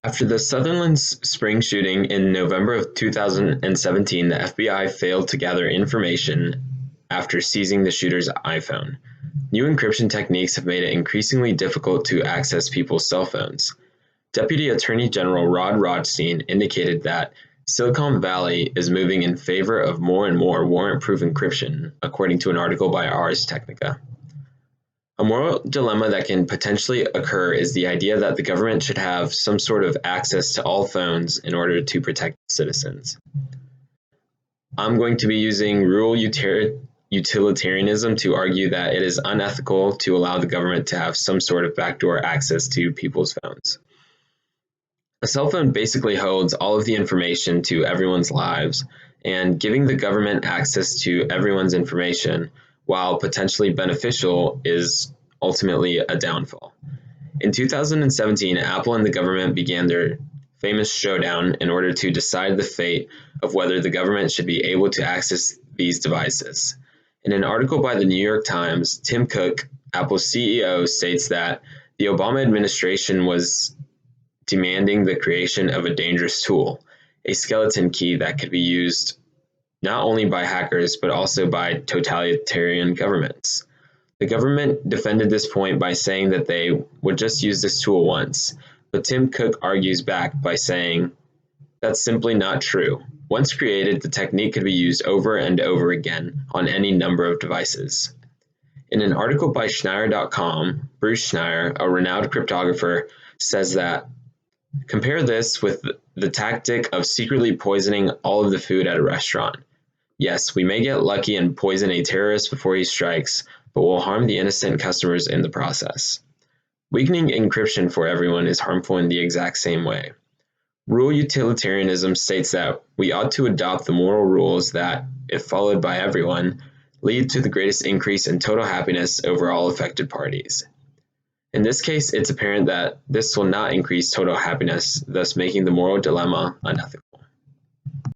After the Sutherland Spring shooting in November of 2017, the FBI failed to gather information after seizing the shooter's iPhone. New encryption techniques have made it increasingly difficult to access people's cell phones. Deputy Attorney General Rod Rothstein indicated that Silicon Valley is moving in favor of more and more warrant-proof encryption, according to an article by Ars Technica. A moral dilemma that can potentially occur is the idea that the government should have some sort of access to all phones in order to protect citizens. I'm going to be using rural utilitarianism to argue that it is unethical to allow the government to have some sort of backdoor access to people's phones. A cell phone basically holds all of the information to everyone's lives, and giving the government access to everyone's information, while potentially beneficial, is ultimately a downfall. In 2017, Apple and the government began their famous showdown in order to decide the fate of whether the government should be able to access these devices. In an article by the New York Times, Tim Cook, Apple's CEO, states that the Obama administration was demanding the creation of a dangerous tool, a skeleton key that could be used not only by hackers but also by totalitarian governments. The government defended this point by saying that they would just use this tool once, but Tim Cook argues back by saying that's simply not true. Once created, the technique could be used over and over again on any number of devices. In an article by Schneier.com, Bruce Schneier, a renowned cryptographer, says that compare this with the tactic of secretly poisoning all of the food at a restaurant. Yes, we may get lucky and poison a terrorist before he strikes, but will harm the innocent customers in the process. Weakening encryption for everyone is harmful in the exact same way. Rule utilitarianism states that we ought to adopt the moral rules that, if followed by everyone, lead to the greatest increase in total happiness over all affected parties. In this case, it's apparent that this will not increase total happiness, thus making the moral dilemma unethical.